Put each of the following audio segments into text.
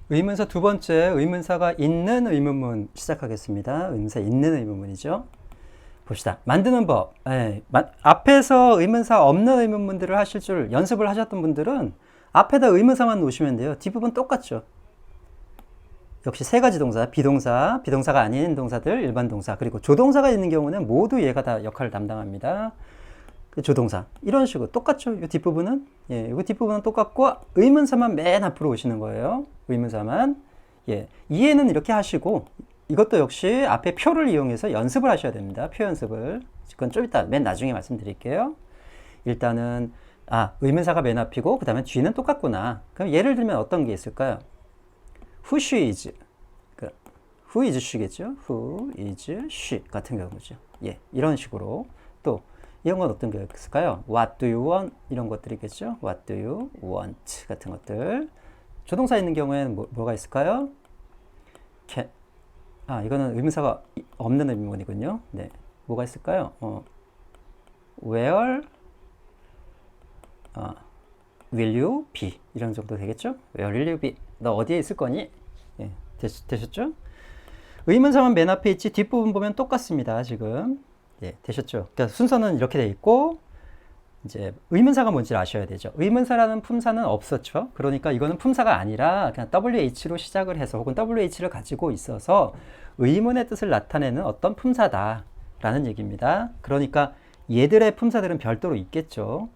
의문사 두 번째, 의문사가 있는 의문문 시작하겠습니다. 의문사 있는 의문문이죠. 봅시다. 만드는 법. 앞에서 의문사 없는 의문문들을 하실 줄 연습을 하셨던 분들은 앞에다 의문사만 놓으시면 돼요. 뒷부분 똑같죠. 역시 세 가지 동사, 비동사, 비동사가 아닌 동사들, 일반 동사, 그리고 조동사가 있는 경우는 모두 얘가 다 역할을 담당합니다. 조동사. 이런 식으로 똑같죠. 이 뒷부분은? 예, 이 뒷부분은 똑같고 의문사만 맨 앞으로 오시는 거예요. 의문사만. 예, 이해는 이렇게 하시고 이것도 역시 앞에 표를 이용해서 연습을 하셔야 됩니다. 표 연습을. 그건 좀 이따 맨 나중에 말씀드릴게요. 일단은 의문사가 맨 앞이고 그 다음에 뒤는 똑같구나. 그럼 예를 들면 어떤 게 있을까요? Who she is. Who is she겠죠? Who is she 같은 경우죠. 예, 이런 식으로. 또 이런 건 어떤 게 있을까요? What do you want? 이런 것들이겠죠? What do you want? 같은 것들. 조동사 있는 경우에는 뭐가 있을까요? Can. 이거는 의문사가 없는 의문이군요. 네, 뭐가 있을까요? Where will you be? 이런 정도 되겠죠? Where will you be? 너 어디에 있을 거니? 예, 되셨죠? 의문사만 맨 앞에 있지 뒷부분 보면 똑같습니다. 지금. 예, 되셨죠? 그러니까 순서는 이렇게 돼 있고 이제 의문사가 뭔지 아셔야 되죠. 의문사라는 품사는 없었죠. 그러니까 이거는 품사가 아니라 그냥 WH로 시작을 해서 혹은 WH를 가지고 있어서 의문의 뜻을 나타내는 어떤 품사다라는 얘기입니다. 그러니까 얘들의 품사들은 별도로 있겠죠.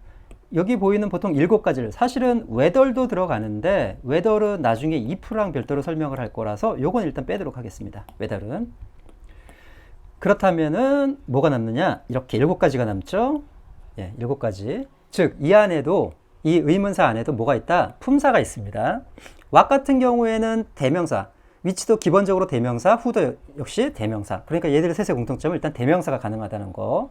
여기 보이는 보통 7가지를 사실은 whether도 들어가는데 whether은 나중에 if랑 별도로 설명을 할 거라서 요건 일단 빼도록 하겠습니다. whether은. 그렇다면은 뭐가 남느냐? 이렇게 7가지가 남죠. 예, 7가지. 즉, 이 안에도 이 의문사 안에도 뭐가 있다? 품사가 있습니다. what 같은 경우에는 대명사, which도 기본적으로 대명사, who도 역시 대명사. 그러니까 얘들의 셋의 공통점은 일단 대명사가 가능하다는 거.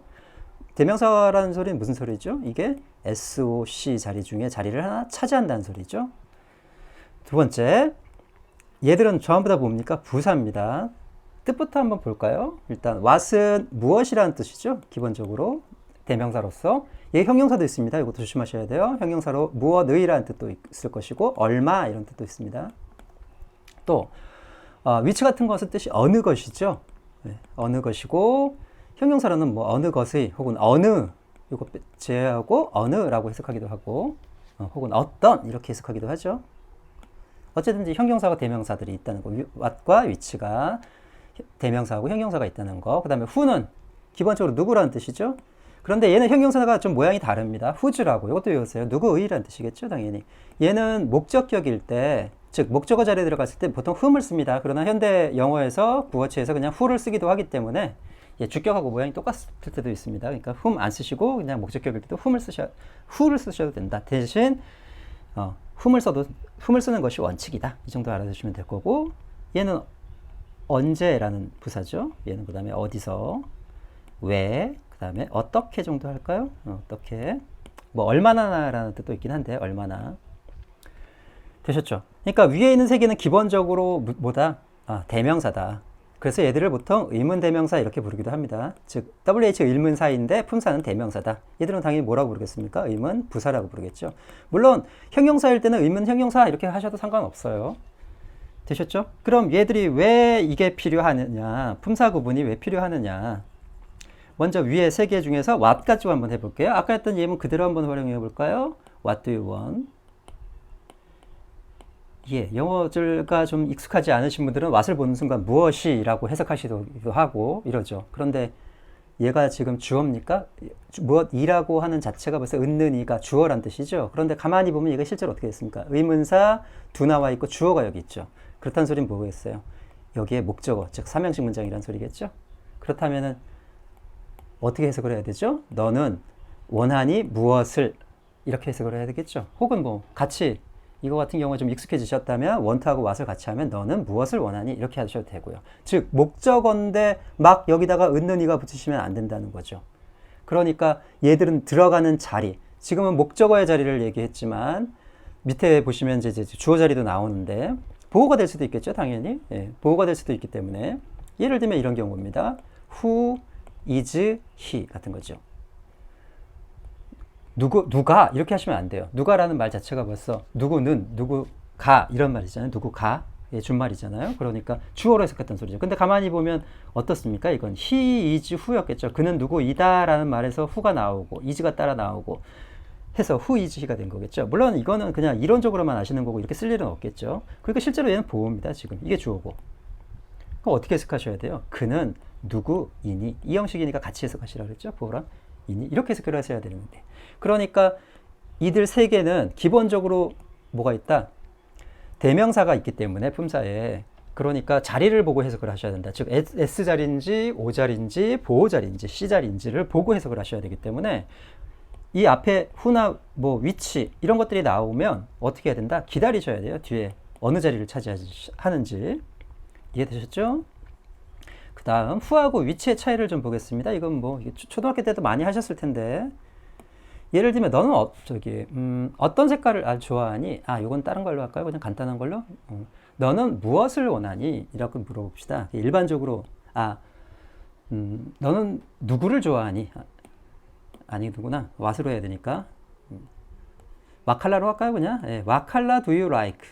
대명사라는 소리는 무슨 소리죠? 이게 SOC 자리 중에 자리를 하나 차지한다는 소리죠. 두 번째, 얘들은 전부 다 뭡니까? 부사입니다. 뜻부터 한번 볼까요? 일단 what은 무엇이라는 뜻이죠. 기본적으로 대명사로서. 얘 형용사도 있습니다. 이것도 조심하셔야 돼요. 형용사로 무엇의라는 뜻도 있을 것이고 얼마 이런 뜻도 있습니다. 또 which 같은 것은 뜻이 어느 것이죠. 네, 어느 것이고 형용사로는 뭐 어느 것의 혹은 어느 이거 제외하고 어느라고 해석하기도 하고 혹은 어떤 이렇게 해석하기도 하죠. 어쨌든 형용사와 대명사들이 있다는 거. what과 which가 대명사하고 형용사가 있다는 거. 그 다음에 who는 기본적으로 누구라는 뜻이죠. 그런데 얘는 형용사가 좀 모양이 다릅니다. who's라고. 이것도 외우세요. 누구의라는 뜻이겠죠, 당연히. 얘는 목적격일 때, 즉 목적어 자리에 들어갔을 때 보통 whom을 씁니다. 그러나 현대 영어에서 구어체에서 그냥 who를 쓰기도 하기 때문에 주격하고 모양이 똑같을 때도 있습니다. 그러니까 whom 안 쓰시고 그냥 목적격일 때도 who를 쓰셔도 된다. 대신 whom을 쓰는 것이 원칙이다. 이 정도 알아두시면 될 거고, 얘는 언제라는 부사죠. 얘는 그 다음에 어디서, 왜, 그 다음에 어떻게 정도 할까요? 어떻게. 뭐 얼마나라는 뜻도 있긴 한데 얼마나. 되셨죠? 그러니까 위에 있는 세 개는 기본적으로 뭐다? 대명사다. 그래서 얘들을 보통 의문대명사 이렇게 부르기도 합니다. 즉 WH 의문사인데 품사는 대명사다. 얘들은 당연히 뭐라고 부르겠습니까? 의문 부사라고 부르겠죠. 물론 형용사일 때는 의문 형용사 이렇게 하셔도 상관없어요. 되셨죠? 그럼 얘들이 왜 이게 필요하느냐, 품사 구분이 왜 필요하느냐. 먼저 위에 세 개 중에서 what 가지고 한번 해볼게요. 아까 했던 예문 그대로 한번 활용해 볼까요? What do you want? 예, 영어가 좀 익숙하지 않으신 분들은 what을 보는 순간 무엇이라고 해석하시기도 하고 이러죠. 그런데 얘가 지금 주어입니까? 무엇이라고 하는 자체가 벌써 은는이가 주어란 뜻이죠. 그런데 가만히 보면 얘가 실제로 어떻게 됐습니까? 의문사 두 나와 있고 주어가 여기 있죠. 그렇다는 소리는 뭐겠어요? 여기에 목적어, 즉 삼형식 문장이란 소리겠죠. 그렇다면은 어떻게 해석을 해야 되죠? 너는 원하니 무엇을, 이렇게 해석을 해야 되겠죠. 혹은 뭐 같이 이거 같은 경우에 좀 익숙해지셨다면 want하고 what을 같이 하면 너는 무엇을 원하니 이렇게 하셔도 되고요. 즉 목적어인데 막 여기다가 은는이가 붙이시면 안 된다는 거죠. 그러니까 얘들은 들어가는 자리, 지금은 목적어의 자리를 얘기했지만 밑에 보시면 이제 주어 자리도 나오는데 보호가 될 수도 있겠죠, 당연히. 예, 보호가 될 수도 있기 때문에 예를 들면 이런 경우입니다. Who is he 같은 거죠. 누가 이렇게 하시면 안 돼요. 누가라는 말 자체가 벌써 누구는, 누구 가 이런 말이잖아요. 누구 가? 예, 준말이잖아요. 그러니까 주어로 해석했던 소리죠. 근데 가만히 보면 어떻습니까? 이건 he is who였겠죠. 그는 누구이다 라는 말에서 who가 나오고 is가 따라 나오고 해서 who is he가 된 거겠죠. 물론 이거는 그냥 이론적으로만 아시는 거고 이렇게 쓸 일은 없겠죠. 그러니까 실제로 얘는 보호입니다. 지금 이게 주어고. 그럼 어떻게 해석하셔야 돼요? 그는 누구이니? 이 형식이니까 같이 해석하시라고 그랬죠. 보호랑 이니 이렇게 해석을 하셔야 되는데. 그러니까 이들 세 개는 기본적으로 뭐가 있다? 대명사가 있기 때문에 품사에 그러니까 자리를 보고 해석을 하셔야 된다. 즉 S자리인지 O자리인지 보호자리인지 C자리인지를 보고 해석을 하셔야 되기 때문에 이 앞에 who나 뭐 위치 이런 것들이 나오면 어떻게 해야 된다? 기다리셔야 돼요. 뒤에 어느 자리를 차지하는지 이해되셨죠? 그 다음 who하고 위치의 차이를 좀 보겠습니다. 이건 뭐 초등학교 때도 많이 하셨을 텐데 예를 들면 너는 어떤 색깔을 좋아하니? 이건 다른 걸로 할까요? 그냥 간단한 걸로? 너는 무엇을 원하니? 이라고 물어봅시다. 일반적으로 너는 누구를 좋아하니? 아니 누구나 what으로 해야 되니까 와칼라로 할까요? 그냥 What color do you like?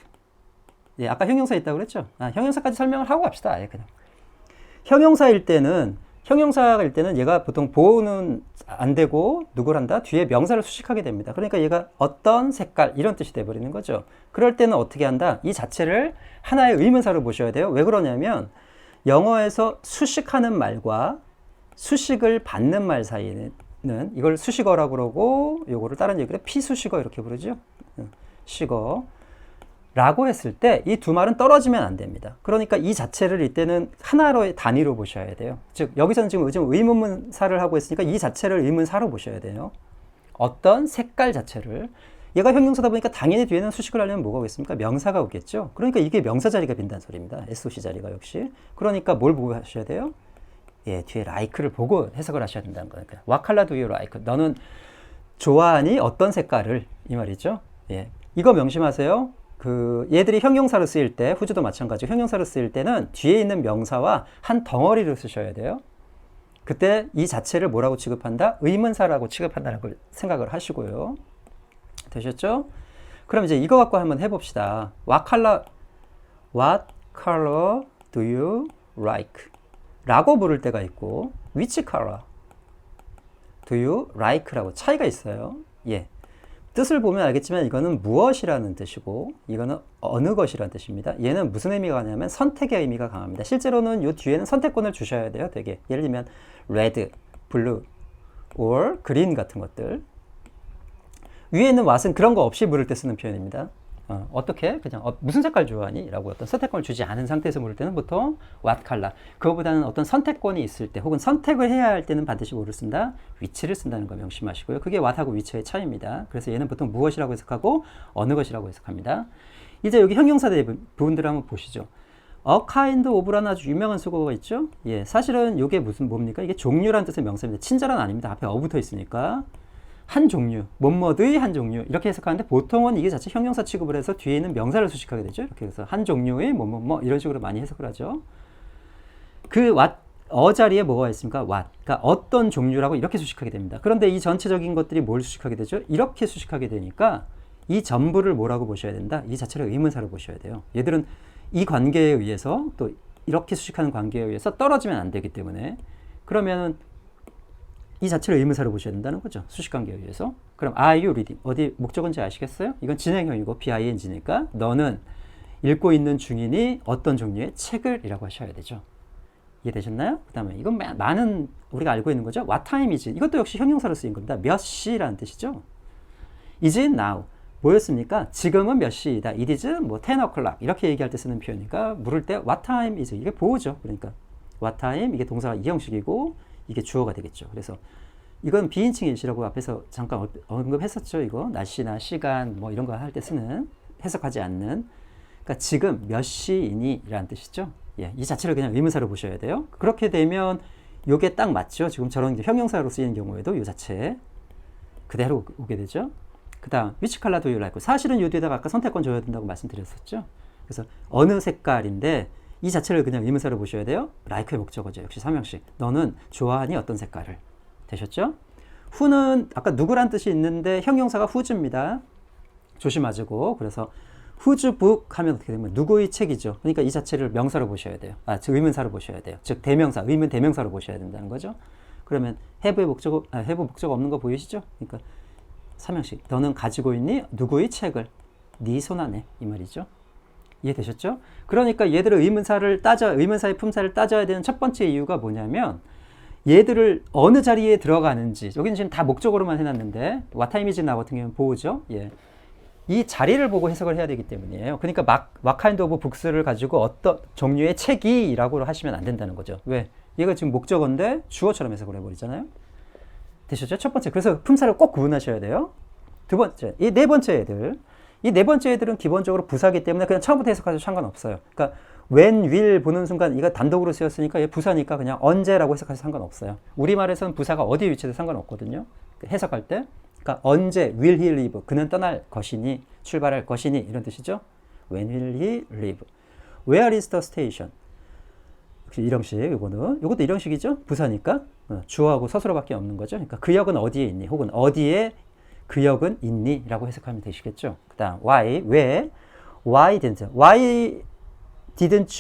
예, 아까 형용사 있다고 그랬죠? 형용사까지 설명을 하고 갑시다. 그냥 형용사일 때는 얘가 보통 보호는 안 되고 누굴 한다? 뒤에 명사를 수식하게 됩니다. 그러니까 얘가 어떤 색깔 이런 뜻이 돼버리는 거죠. 그럴 때는 어떻게 한다? 이 자체를 하나의 의문사로 보셔야 돼요. 왜 그러냐면 영어에서 수식하는 말과 수식을 받는 말 사이는 이걸 수식어라고 그러고 요거를 다른 얘기로 피수식어 이렇게 부르죠. 식어 라고 했을 때 이 두 말은 떨어지면 안 됩니다. 그러니까 이 자체를 이때는 하나의 단위로 보셔야 돼요. 즉 여기서는 지금 의문사를 하고 있으니까 이 자체를 의문사로 보셔야 돼요. 어떤 색깔 자체를 얘가 형용사다 보니까 당연히 뒤에는 수식을 하려면 뭐가 오겠습니까? 명사가 오겠죠. 그러니까 이게 명사 자리가 빈다는 소리입니다. SOC 자리가 역시. 그러니까 뭘 보고 하셔야 돼요? 예, 뒤에 like를 보고 해석을 하셔야 된다는 거니까. What color do you like? 너는 좋아하니 어떤 색깔을 이 말이죠. 예, 이거 명심하세요. 얘들이 형용사로 쓰일 때, 후주도 마찬가지고 형용사로 쓰일 때는 뒤에 있는 명사와 한 덩어리로 쓰셔야 돼요. 그때 이 자체를 뭐라고 취급한다? 의문사라고 취급한다는 걸 생각을 하시고요. 되셨죠? 그럼 이제 이거 갖고 한번 해봅시다. What color do you like? 라고 부를 때가 있고 Which color do you like? 라고 차이가 있어요. 예. 뜻을 보면 알겠지만 이거는 무엇이라는 뜻이고 이거는 어느 것이라는 뜻입니다. 얘는 무슨 의미가 강하냐면 선택의 의미가 강합니다. 실제로는 이 뒤에는 선택권을 주셔야 돼요. 되게 예를 들면 red, blue, or green 같은 것들. 위에 있는 what은 그런 거 없이 물을 때 쓰는 표현입니다. 어떻게? 그냥 무슨 색깔 좋아하니? 라고 어떤 선택권을 주지 않은 상태에서 물을 때는 보통 what color. 그거보다는 어떤 선택권이 있을 때 혹은 선택을 해야 할 때는 반드시 뭐를 쓴다? 위치를 쓴다는 거 명심하시고요. 그게 what하고 위치의 차이입니다. 그래서 얘는 보통 무엇이라고 해석하고 어느 것이라고 해석합니다. 이제 여기 형용사들 부분들을 한번 보시죠. A kind of라는 아주 유명한 수거가 있죠. 예, 사실은 이게 뭡니까? 이게 종류라는 뜻의 명사입니다. 친절한 아닙니다. 앞에 어 붙어 있으니까. 한 종류, 뭐뭐의 한 종류 이렇게 해석하는데 보통은 이게 자체 형용사 취급을 해서 뒤에 있는 명사를 수식하게 되죠. 이렇게 해서 한 종류의 뭐뭐뭐 이런 식으로 많이 해석을 하죠. 그 what, 자리에 뭐가 있습니까? what, 그러니까 어떤 종류라고 이렇게 수식하게 됩니다. 그런데 이 전체적인 것들이 뭘 수식하게 되죠? 이렇게 수식하게 되니까 이 전부를 뭐라고 보셔야 된다? 이 자체를 의문사로 보셔야 돼요. 얘들은 이 관계에 의해서 또 이렇게 수식하는 관계에 의해서 떨어지면 안 되기 때문에 그러면은 이 자체를 의문사로 보셔야 된다는 거죠. 수식관계에 의해서. 그럼 are you reading? 어디 목적어인지 아시겠어요? 이건 진행형이고 BING니까 너는 읽고 있는 중이니 어떤 종류의 책을 이라고 하셔야 되죠. 이해되셨나요? 그 다음에 이건 많은 우리가 알고 있는 거죠. What time is it? 이것도 역시 형용사로 쓰인 겁니다. 몇 시라는 뜻이죠. Is it now? 뭐였습니까? 지금은 몇 시이다. It is 뭐 10 o'clock 이렇게 얘기할 때 쓰는 표현이니까 물을 때 What time is it? 이게 보호죠. 그러니까 What time 이게 동사가 이 형식이고 이게 주어가 되겠죠. 그래서 이건 비인칭 일시라고 앞에서 잠깐 언급했었죠. 이거 날씨나 시간 뭐 이런 거 할 때 쓰는 해석하지 않는 그러니까 지금 몇 시이니 라는 뜻이죠. 예, 이 자체를 그냥 의문사로 보셔야 돼요. 그렇게 되면 요게 딱 맞죠. 지금 저런 형용사로 쓰이는 경우에도 요 자체 그대로 오게 되죠. 그 다음 which color do you like? 사실은 요 뒤에다가 아까 선택권 줘야 된다고 말씀드렸었죠. 그래서 어느 색깔인데 이 자체를 그냥 의문사로 보셔야 돼요. like의 목적어죠. 역시 3형식. 너는 좋아하니 어떤 색깔을. 되셨죠? who는 아까 누구란 뜻이 있는데 형용사가 who즈입니다. 조심하시고 그래서 whose book 하면 어떻게 되면 누구의 책이죠. 그러니까 이 자체를 명사로 보셔야 돼요. 즉 의문사로 보셔야 돼요. 즉 대명사, 의문 대명사로 보셔야 된다는 거죠. 그러면 have의 have 목적 없는 거 보이시죠? 그러니까 삼형식. 너는 가지고 있니? 누구의 책을? 네 손 안에. 이 말이죠. 이해되셨죠? 그러니까 얘들의 의문사의 품사를 따져야 되는 첫 번째 이유가 뭐냐면 얘들을 어느 자리에 들어가는지, 여기는 지금 다 목적으로만 해놨는데 what time is now 같은 경우는 보호죠. 예. 이 자리를 보고 해석을 해야 되기 때문이에요. 그러니까 what kind of books를 가지고 어떤 종류의 책이 라고 하시면 안 된다는 거죠. 왜? 얘가 지금 목적어인데 주어처럼 해석을 해버리잖아요. 되셨죠? 첫 번째. 그래서 품사를 꼭 구분하셔야 돼요. 두 번째. 이 네 번째 애들. 이 네 번째 애들은 기본적으로 부사기 때문에 그냥 처음부터 해석하셔도 상관없어요. 그러니까 when, will 보는 순간 이거 단독으로 쓰였으니까 얘 부사니까 그냥 언제라고 해석하셔도 상관없어요. 우리말에서는 부사가 어디에 위치해도 상관없거든요. 해석할 때. 그러니까 언제 will he leave? 그는 떠날 것이니, 출발할 것이니 이런 뜻이죠. When will he leave? Where is the station? 일형식, 요것도 일형식이죠. 부사니까 주어하고 서술어밖에 없는 거죠. 그러니까 그 역은 어디에 있니? 혹은 어디에 그 역은 있니? 라고 해석하면 되시겠죠. 그 다음 why, 왜? Why didn't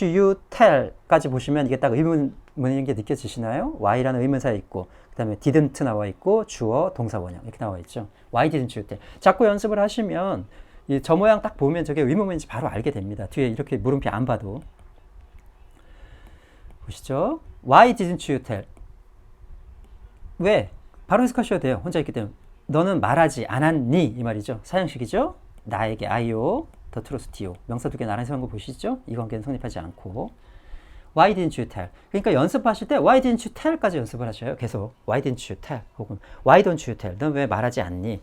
you tell? 까지 보시면 이게 딱 의문문인 게 느껴지시나요? why라는 의문사에 있고 그 다음에 didn't 나와 있고 주어, 동사, 원형 이렇게 나와 있죠. Why didn't you tell? 자꾸 연습을 하시면 저 모양 딱 보면 저게 의문문인지 바로 알게 됩니다. 뒤에 이렇게 물음표 안 봐도. 보시죠. Why didn't you tell? 왜? 바로 해석하셔야 돼요. 혼자 있기 때문에. 너는 말하지 않았니? 이 말이죠. 사형식이죠. 나에게 I오, the truth T오. 명사 두 개 나란히 세운 거 보시죠? 이 관계는 성립하지 않고. Why didn't you tell? 그러니까 연습하실 때 Why didn't you tell까지 연습을 하셔요. 계속 Why didn't you tell? 혹은 Why don't you tell? 넌 왜 말하지 않니?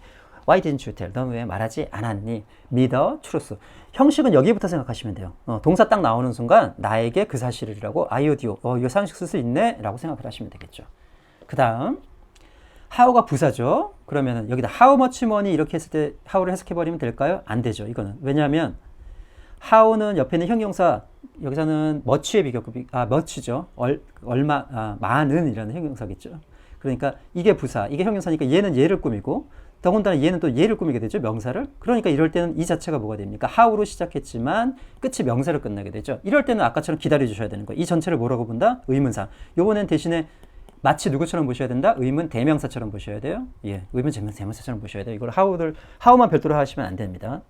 Why didn't you tell? 넌 왜 말하지 않았니? 믿어, truth. 형식은 여기부터 생각하시면 돼요. 동사 딱 나오는 순간 나에게 그 사실이라고 IODO. 이거 사형식 쓸 수 있네? 라고 생각을 하시면 되겠죠. 그 다음 how가 부사죠. 그러면 여기다 how much money 이렇게 했을 때 how를 해석해버리면 될까요? 안 되죠. 이거는. 왜냐하면 how는 옆에 있는 형용사 여기서는 much의 비교급이 much죠. 얼마, 많은 이라는 형용사겠죠. 그러니까 이게 부사, 이게 형용사니까 얘는 얘를 꾸미고 더군다나 얘는 또 얘를 꾸미게 되죠. 명사를. 그러니까 이럴 때는 이 자체가 뭐가 됩니까? how로 시작했지만 끝이 명사로 끝나게 되죠. 이럴 때는 아까처럼 기다려 주셔야 되는 거예요. 이 전체를 뭐라고 본다? 의문사. 요번엔 대신에 마치 누구처럼 보셔야 된다? 의문 대명사처럼 보셔야 돼요. 예, 의문 대명사처럼 보셔야 돼요. 이걸 how만 별도로 하시면 안 됩니다.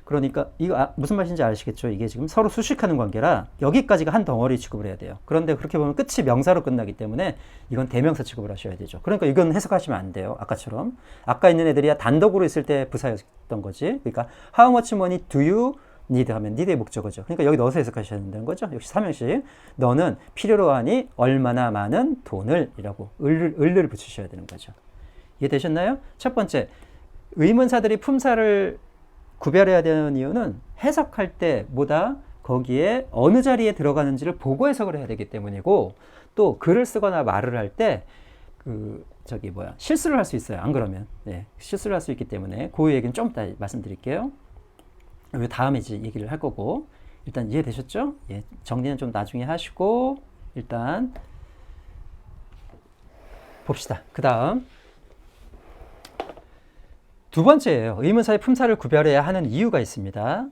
그러니까 이거 무슨 말인지 아시겠죠? 이게 지금 서로 수식하는 관계라 여기까지가 한 덩어리 취급을 해야 돼요. 그런데 그렇게 보면 끝이 명사로 끝나기 때문에 이건 대명사 취급을 하셔야 되죠. 그러니까 이건 해석하시면 안 돼요. 아까처럼. 아까 있는 애들이 단독으로 있을 때 부사였던 거지. 그러니까 how much money do you need 하면 need의 목적어죠. 그러니까 여기 넣어서 해석하셔야 된다는 거죠. 역시 삼형식. 너는 필요로 하니 얼마나 많은 돈을 이라고 을을 붙이셔야 되는 거죠. 이해되셨나요? 첫 번째, 의문사들이 품사를 구별해야 되는 이유는 해석할 때보다 거기에 어느 자리에 들어가는지를 보고 해석을 해야 되기 때문이고 또 글을 쓰거나 말을 할 때 실수를 할 수 있어요. 안 그러면. 네, 실수를 할 수 있기 때문에 그 얘기는 좀 이따 말씀드릴게요. 다음에 이제 얘기를 할 거고 일단 이해되셨죠? 예, 정리는 좀 나중에 하시고 일단 봅시다. 그 다음 두 번째예요. 의문사의 품사를 구별해야 하는 이유가 있습니다.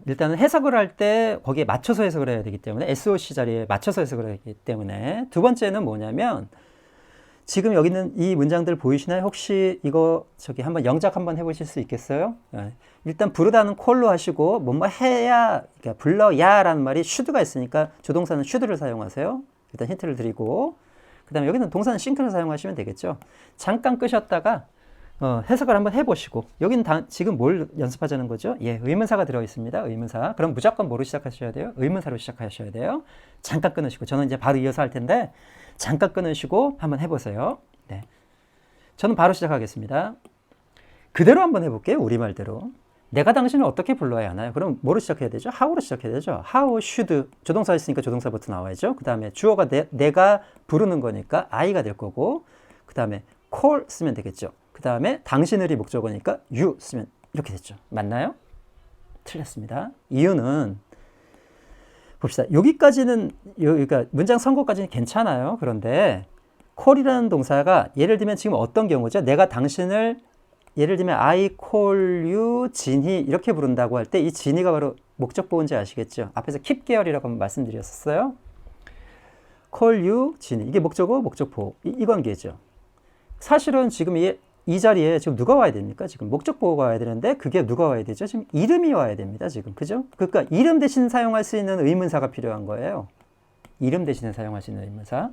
일단은 해석을 할 때 거기에 맞춰서 해석을 해야 되기 때문에 SOC 자리에 맞춰서 해석을 하기 때문에 두 번째는 뭐냐면 지금 여기 있는 이 문장들 보이시나요? 혹시 이거 한번 영작 한번 해보실 수 있겠어요? 일단 부르다는 콜로 하시고 뭐뭐 해야, 그러니까 불러야 라는 말이 should가 있으니까 조동사는 should를 사용하세요. 일단 힌트를 드리고 그 다음에 여기는 동사는 sink를 사용하시면 되겠죠. 잠깐 끄셨다가 해석을 한번 해보시고 여기는 지금 뭘 연습하자는 거죠? 예, 의문사가 들어있습니다. 의문사. 그럼 무조건 뭐로 시작하셔야 돼요? 의문사로 시작하셔야 돼요. 잠깐 끊으시고 저는 이제 바로 이어서 할 텐데 잠깐 끊으시고 한번 해보세요. 네, 저는 바로 시작하겠습니다. 그대로 한번 해볼게요. 우리말대로. 내가 당신을 어떻게 불러야 하나요? 그럼 뭐로 시작해야 되죠? how로 시작해야 되죠. how should 조동사 있으니까 조동사부터 나와야죠. 그 다음에 주어가 내가 부르는 거니까 I가 될 거고 그 다음에 call 쓰면 되겠죠. 그 다음에 당신을이 목적어니까 you 쓰면 이렇게 됐죠. 맞나요? 틀렸습니다. 이유는 봅시다. 여기까지는 그러니까 문장 선고까지는 괜찮아요. 그런데 call이라는 동사가 예를 들면 지금 어떤 경우죠? 내가 당신을 예를 들면 I call you 진희 이렇게 부른다고 할 때 이 진희가 바로 목적 보호인지 아시겠죠? 앞에서 keep 계열이라고 한번 말씀드렸었어요. call you 진희 이게 목적어 목적 보호 이 관계죠. 사실은 지금 이 자리에 지금 누가 와야 됩니까? 지금 목적 보호가 와야 되는데 그게 누가 와야 되죠? 지금 이름이 와야 됩니다. 지금 그죠? 그러니까 이름 대신 사용할 수 있는 의문사가 필요한 거예요. 이름 대신에 사용할 수 있는 의문사.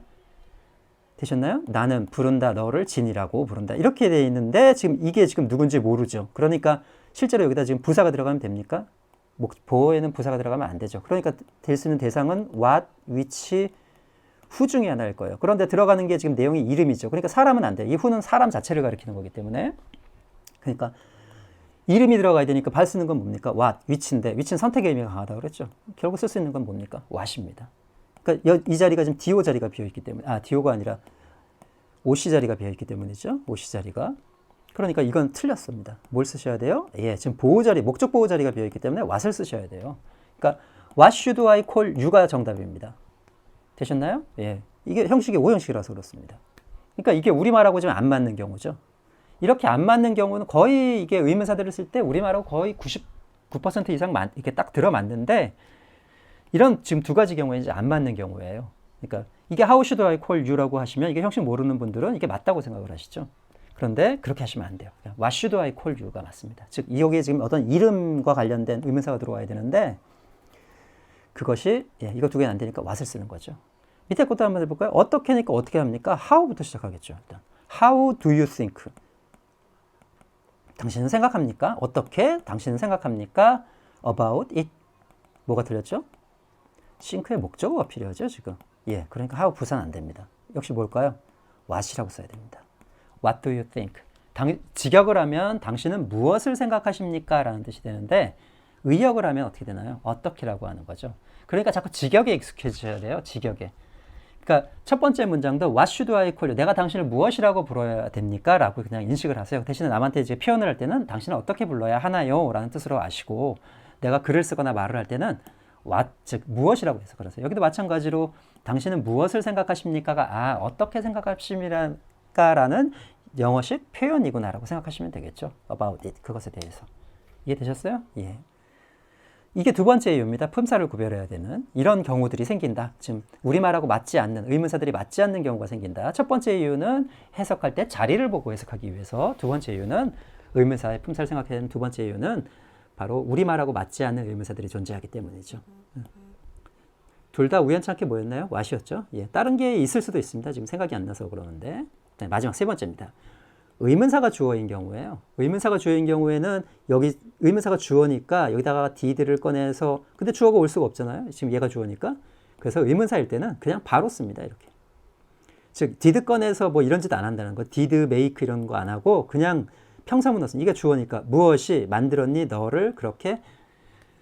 되셨나요? 나는 부른다 너를 진이라고 부른다 이렇게 돼 있는데 지금 이게 지금 누군지 모르죠. 그러니까 실제로 여기다 지금 부사가 들어가면 됩니까? 보어에는 부사가 들어가면 안 되죠. 그러니까 될 수 있는 대상은 what, which, who 중에 하나일 거예요. 그런데 들어가는 게 지금 내용이 이름이죠. 그러니까 사람은 안 돼요. 이 who는 사람 자체를 가리키는 거기 때문에 그러니까 이름이 들어가야 되니까 발 쓰는 건 뭡니까? what, which인데 which는 선택의 의미가 강하다고 그랬죠. 결국 쓸 수 있는 건 뭡니까? what입니다. 그러니까 이 자리가 지금 do 자리가 비어있기 때문에 do가 아니라 OC 자리가 비어있기 때문이죠. OC 자리가. 그러니까 이건 틀렸습니다. 뭘 쓰셔야 돼요? 예, 지금 보호 자리, 목적 보호 자리가 비어있기 때문에 what을 쓰셔야 돼요. 그러니까 what should I call you가 정답입니다. 되셨나요? 예, 이게 형식이 오형식이라서 그렇습니다. 그러니까 이게 우리말하고 좀 안 맞는 경우죠. 이렇게 안 맞는 경우는 거의 이게 의문사들을 쓸 때 우리말하고 거의 99% 이상 이렇게 딱 들어맞는데 이런 지금 두 가지 경우에 이제 안 맞는 경우예요. 그러니까 이게 how should I call you라고 하시면 이게 형식 모르는 분들은 이게 맞다고 생각을 하시죠. 그런데 그렇게 하시면 안 돼요. what should I call you가 맞습니다. 즉 여기에 지금 어떤 이름과 관련된 의문사가 들어와야 되는데 그것이 이거 두 개는 안 되니까 what을 쓰는 거죠. 밑에 것도 한번 해볼까요? 어떻게니까 어떻게 합니까? how부터 시작하겠죠. 일단 how do you think? 당신은 생각합니까? 어떻게? 당신은 생각합니까? about it? 뭐가 틀렸죠? think의 목적어가 필요하죠, 지금. 예, 그러니까 how 부사는 안 됩니다. 역시 뭘까요? what이라고 써야 됩니다. What do you think? 직역을 하면 당신은 무엇을 생각하십니까? 라는 뜻이 되는데 의역을 하면 어떻게 되나요? 어떻게라고 하는 거죠. 그러니까 자꾸 직역에 익숙해지셔야 돼요. 직역에. 그러니까 첫 번째 문장도 What should I call you? 내가 당신을 무엇이라고 불러야 됩니까? 라고 그냥 인식을 하세요. 대신에 남한테 이제 표현을 할 때는 당신은 어떻게 불러야 하나요? 라는 뜻으로 아시고 내가 글을 쓰거나 말을 할 때는 what, 즉 무엇이라고 해석을 하세요. 여기도 마찬가지로 당신은 무엇을 생각하십니까가 어떻게 생각하십니까라는 영어식 표현이구나라고 생각하시면 되겠죠. about it, 그것에 대해서. 이해되셨어요? 예. 이게 두 번째 이유입니다. 품사를 구별해야 되는 이런 경우들이 생긴다. 지금 우리말하고 맞지 않는 의문사들이 맞지 않는 경우가 생긴다. 첫 번째 이유는 해석할 때 자리를 보고 해석하기 위해서. 두 번째 이유는 의문사의 품사를 생각해야 되는 두 번째 이유는 바로 우리말하고 맞지 않는 의문사들이 존재하기 때문이죠. 둘 다 우연찮게 뭐였나요? what이었죠. 예, 다른 게 있을 수도 있습니다. 지금 생각이 안 나서 그러는데. 네, 마지막 세 번째입니다. 의문사가 주어인 경우예요. 의문사가 주어인 경우에는 여기 의문사가 주어니까 여기다가 did를 꺼내서 근데 주어가 올 수가 없잖아요. 지금 얘가 주어니까. 그래서 의문사일 때는 그냥 바로 씁니다. 이렇게. 즉 did 꺼내서 뭐 이런 짓 안 한다는 거. did, make 이런 거 안 하고 그냥 평사문어 쓰는 이게 주어니까 무엇이 만들었니 너를 그렇게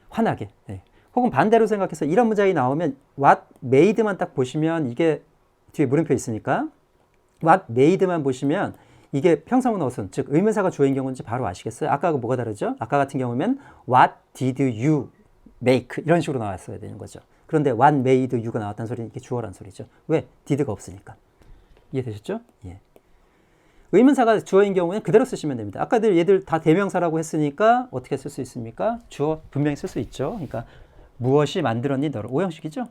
환하게. 네. 혹은 반대로 생각해서 이런 문장이 나오면 what made만 딱 보시면 이게 뒤에 물음표 있으니까 what made만 보시면 이게 평사문어순, 즉 의문사가 주어인 경우인지 바로 아시겠어요? 아까하고 뭐가 다르죠? 아까 같은 경우면 what did you make 이런 식으로 나왔어야 되는 거죠. 그런데 what made you가 나왔다는 소리는 이게 주어란 소리죠. 왜? did가 없으니까. 이해되셨죠? 예. 의문사가 주어인 경우는 그대로 쓰시면 됩니다. 아까들 얘들 다 대명사라고 했으니까 어떻게 쓸 수 있습니까? 주어 분명히 쓸 수 있죠. 그러니까 무엇이 만들었니 너를. 오형식이죠.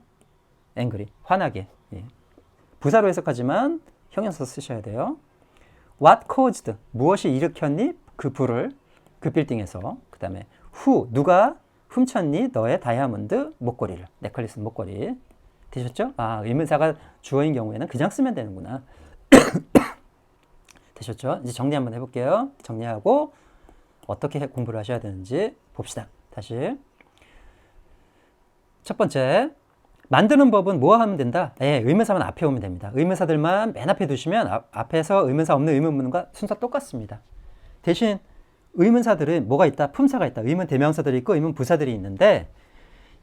angry, 화나게. 예. 부사로 해석하지만 형용사 쓰셔야 돼요. What caused? 무엇이 일으켰니? 그 불을 그 빌딩에서. 그 다음에 who? 누가 훔쳤니? 너의 다이아몬드 목걸이를. 넥클리스 목걸이. 되셨죠? 의문사가 주어인 경우에는 그냥 쓰면 되는구나. 되셨죠? 이제 정리 한번 해볼게요. 정리하고 어떻게 공부를 하셔야 되는지 봅시다. 다시. 첫 번째. 만드는 법은 뭐 하면 된다? 의문사만 앞에 오면 됩니다. 의문사들만 맨 앞에 두시면 앞에서 의문사 없는 의문문과 순서 똑같습니다. 대신 의문사들은 뭐가 있다? 품사가 있다. 의문 대명사들이 있고 의문 부사들이 있는데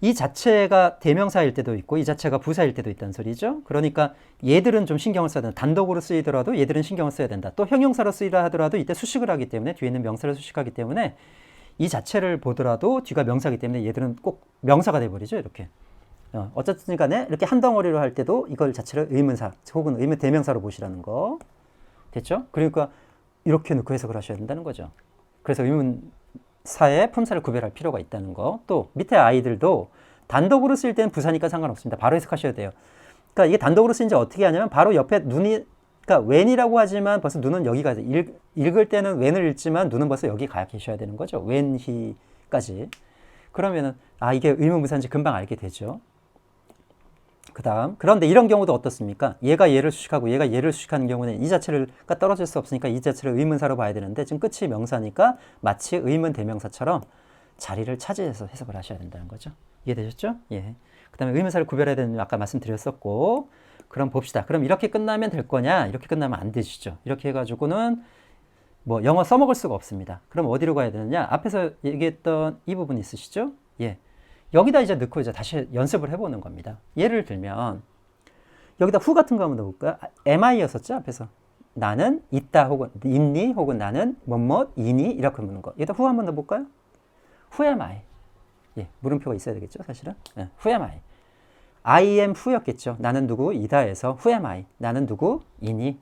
이 자체가 대명사일 때도 있고 이 자체가 부사일 때도 있다는 소리죠. 그러니까 얘들은 좀 신경을 써야 된다. 단독으로 쓰이더라도 얘들은 신경을 써야 된다. 또 형용사로 쓰이라 하더라도 이때 수식을 하기 때문에 뒤에 있는 명사를 수식하기 때문에 이 자체를 보더라도 뒤가 명사이기 때문에 얘들은 꼭 명사가 돼버리죠. 이렇게. 어쨌든 간에 이렇게 한 덩어리로 할 때도 이걸 자체를 의문사 혹은 의문 대명사로 보시라는 거. 됐죠? 그러니까 이렇게 놓고 해석을 하셔야 된다는 거죠. 그래서 의문사의 품사를 구별할 필요가 있다는 거. 또 밑에 아이들도 단독으로 쓸 때는 부사니까 상관없습니다. 바로 해석하셔야 돼요. 그러니까 이게 단독으로 쓰인지 어떻게 하냐면 바로 옆에 눈이, 그러니까 when이라고 하지만 벌써 눈은 여기가 읽을 때는 when을 읽지만 눈은 벌써 여기 가 계셔야 되는 거죠. when he까지. 그러면은 이게 의문부사인지 금방 알게 되죠. 그 다음, 그런데 이런 경우도 어떻습니까? 얘가 얘를 수식하고 얘가 얘를 수식하는 경우는 이 자체가 떨어질 수 없으니까 이 자체를 의문사로 봐야 되는데 지금 끝이 명사니까 마치 의문 대명사처럼 자리를 차지해서 해석을 하셔야 된다는 거죠. 이해되셨죠? 예. 그 다음에 의문사를 구별해야 되는 아까 말씀드렸었고, 그럼 봅시다. 그럼 이렇게 끝나면 될 거냐? 이렇게 끝나면 안 되시죠. 이렇게 해가지고는 뭐 영어 써먹을 수가 없습니다. 그럼 어디로 가야 되느냐? 앞에서 얘기했던 이 부분 있으시죠? 예. 여기다 이제 넣고 이제 다시 연습을 해보는 겁니다. 예를 들면 여기다 who 같은 거 한번 넣어볼까요? amI였었죠? 앞에서 나는 있다 혹은 있니 혹은 나는 뭐뭐이니 이렇게 묻는 거. 여기다 who 한번 넣어볼까요? who am I? 예, 물음표가 있어야 되겠죠, 사실은. 예, who am I? I am who였겠죠. 나는 누구이다 해서 who am I? 나는 누구이니?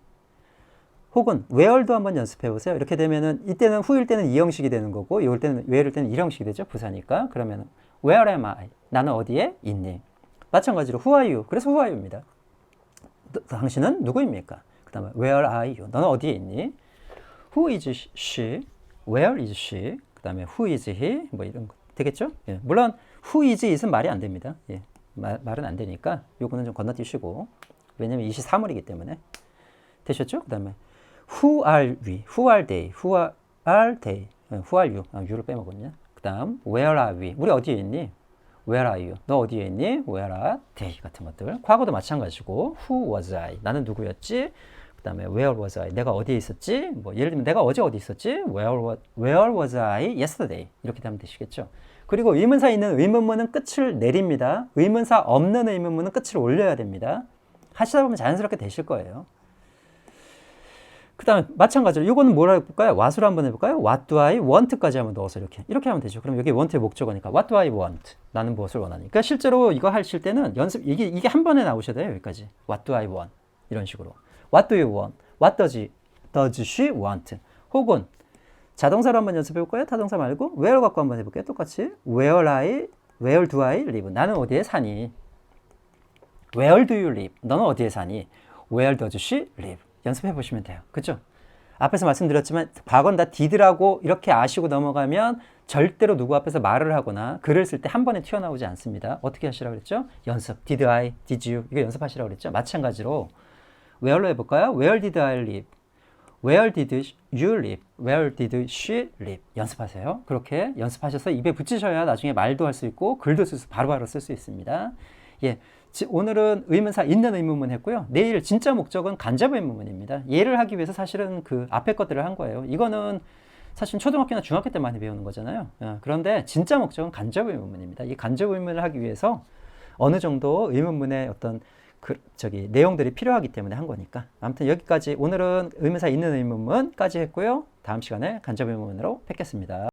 혹은 where도 한번 연습해 보세요. 이렇게 되면은 이때는 who일 때는 이 형식이 되는 거고 이럴 때는 where일 때는 이 형식이 되죠. 부사니까. 그러면은 where am I? 나는 어디에 있니? 마찬가지로 who are you? 그래서 who are you입니다. 당신은 누구입니까? 그 다음에 where are you? 너는 어디에 있니? Who is she? Where is she? 그 다음에 who is he? 뭐 이런 거 되겠죠? 예. 물론 who is it은 말이 안 됩니다. 예. 말은 안 되니까 요거는 좀 건너뛰시고 왜냐면 이시 사물이기 때문에 되셨죠? 그 다음에 who are we? Who are they? Who are they? Who are you? you를 빼먹었냐? 그 다음 where are we? 우리 어디에 있니? Where are you? 너 어디에 있니? Where are they? 같은 것들. 과거도 마찬가지고 who was I? 나는 누구였지? 그 다음에 where was I? 내가 어디에 있었지? 뭐 예를 들면 내가 어제 어디 있었지? Where was I yesterday? 이렇게 되면 되시겠죠. 그리고 의문사 있는 의문문은 끝을 내립니다. 의문사 없는 의문문은 끝을 올려야 됩니다. 하시다 보면 자연스럽게 되실 거예요. 그 다음에 마찬가지로 이거는 뭐라 해볼까요? what으로 한번 해볼까요? what do I want까지 한번 넣어서 이렇게 하면 되죠. 그럼 여기 want의 목적어니까 what do I want? 나는 무엇을 원하니? 그러니까 실제로 이거 하실 때는 연습 이게 한 번에 나오셔야 돼요. 여기까지 what do I want? 이런 식으로 what do you want? what does she want? 혹은 자동사로 한번 연습해 볼까요? 타동사 말고 where 갖고 한번 해볼게요. 똑같이 where do I live? 나는 어디에 사니? where do you live? 너는 어디에 사니? where does she live? 연습해 보시면 돼요. 그죠? 앞에서 말씀드렸지만 과거는 다 did라고 이렇게 아시고 넘어가면 절대로 누구 앞에서 말을 하거나 글을 쓸 때 한 번에 튀어나오지 않습니다. 어떻게 하시라고 그랬죠? 연습. did I, did you 이거 연습하시라고 그랬죠? 마찬가지로 where로 해볼까요? where did I live? Where did you live? Where did she live? 연습하세요. 그렇게 연습하셔서 입에 붙이셔야 나중에 말도 할 수 있고 글도 바로바로 쓸 수 있습니다. 예, 오늘은 의문사 있는 의문문 했고요. 내일 진짜 목적은 간접 의문문입니다. 얘를 하기 위해서 사실은 그 앞에 것들을 한 거예요. 이거는 사실 초등학교나 중학교 때 많이 배우는 거잖아요. 그런데 진짜 목적은 간접 의문문입니다. 이 간접 의문을 하기 위해서 어느 정도 의문문의 어떤 내용들이 필요하기 때문에 한 거니까. 아무튼 여기까지 오늘은 의문사 있는 의문문까지 했고요. 다음 시간에 간접 의문문으로 뵙겠습니다.